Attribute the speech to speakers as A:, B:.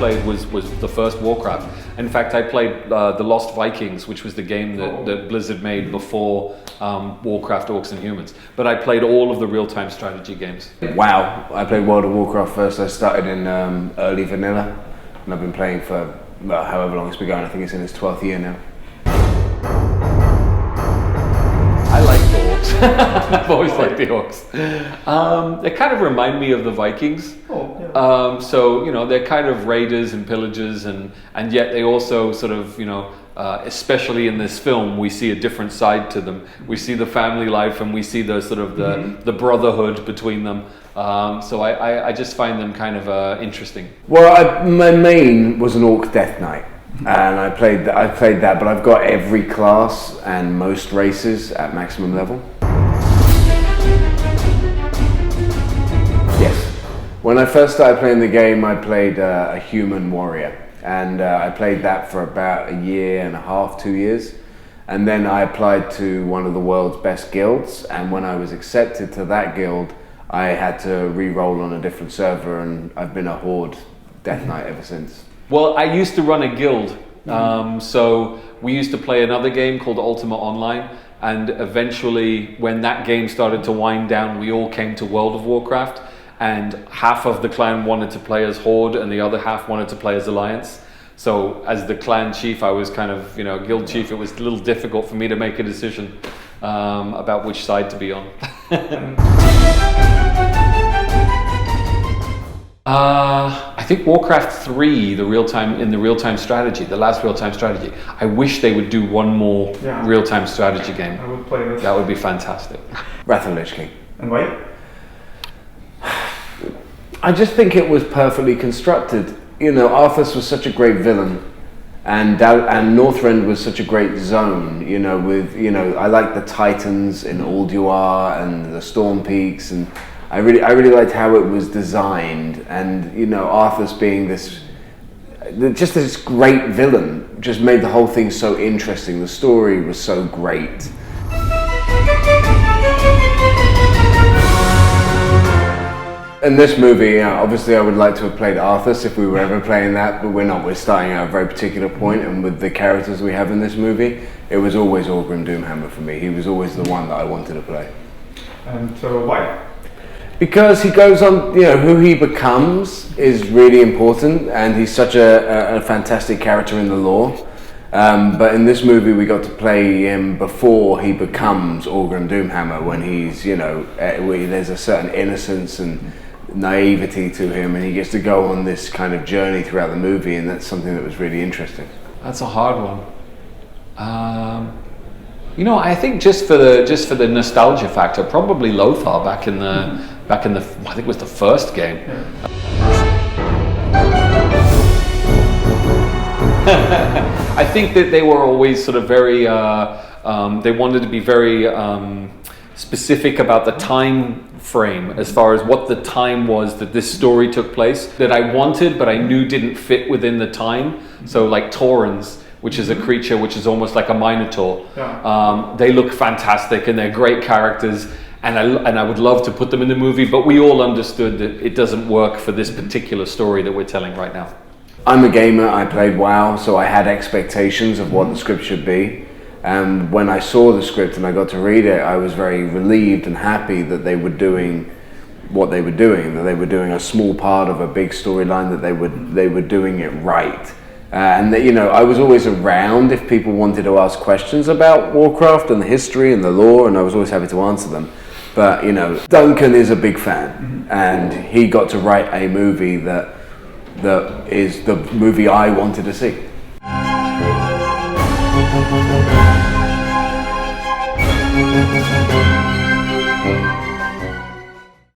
A: played was the first Warcraft. In fact, I played The Lost Vikings, which was the game that Blizzard made before Warcraft, Orcs and Humans. But I played all of the real-time strategy games.
B: Wow, I played World of Warcraft first. I started in early vanilla, and I've been playing for however long it's been going. I think it's in its 12th year now.
A: I like the orcs. I've always liked the orcs. They kind of remind me of the Vikings. So, you know, they're kind of raiders and pillagers, and yet they also sort of, you know, especially in this film, we see a different side to them. We see the family life, and we see the sort of the brotherhood between them. So I just find them kind of interesting.
B: Well, my main was an Orc Death Knight. And I played that, but I've got every class and most races at maximum level. Yes. When I first started playing the game, I played a human warrior, and I played that for about a year and a half, 2 years. And then I applied to one of the world's best guilds, and when I was accepted to that guild, I had to re-roll on a different server, and I've been a Horde Death Knight ever since.
A: Well, I used to run a guild, so we used to play another game called Ultima Online, and eventually when that game started to wind down, we all came to World of Warcraft, and half of the clan wanted to play as Horde and the other half wanted to play as Alliance. So as the clan chief, I was kind of, you know, guild chief, it was a little difficult for me to make a decision about which side to be on. I think Warcraft 3, the real-time strategy, the last real-time strategy. I wish they would do one more real-time strategy game.
C: I would play this.
A: That would be fantastic.
B: Wrath of the Lich King.
C: And why?
B: I just think it was perfectly constructed. You know, Arthas was such a great villain, and Northrend was such a great zone. You know, with I like the Titans in Ulduar and the Storm Peaks, and I really liked how it was designed, and you know, Arthas being this great villain just made the whole thing so interesting. The story was so great. In this movie, obviously I would like to have played Arthas if we were ever playing that, but we're not. We're starting at a very particular point, and with the characters we have in this movie, it was always Orgrim Doomhammer for me. He was always the one that I wanted to play.
C: And so why?
B: Because he goes on, you know, who he becomes is really important, and he's such a fantastic character in the lore. But in this movie, we got to play him before he becomes Orgrim Doomhammer, when he's, you know, there's a certain innocence and naivety to him, and he gets to go on this kind of journey throughout the movie, and that's something that was really interesting.
A: That's a hard one. You know, I think just for the nostalgia factor, probably Lothar back in the I think it was the first game. I think that they were always sort of very, they wanted to be very specific about the time frame as far as what the time was that this story took place, that I wanted but I knew didn't fit within the time. So like Taurens, which is a creature which is almost like a Minotaur. They look fantastic and they're great characters, and I would love to put them in the movie, but we all understood that it doesn't work for this particular story that we're telling right now.
B: I'm a gamer, I played WoW, so I had expectations of what the script should be. And when I saw the script and I got to read it, I was very relieved and happy that they were doing what they were doing, that they were doing a small part of a big storyline, that they were doing it right. And that, you know, I was always around if people wanted to ask questions about Warcraft and the history and the lore, and I was always happy to answer them. But, you know, Duncan is a big fan, and he got to write a movie that is the movie I wanted to see.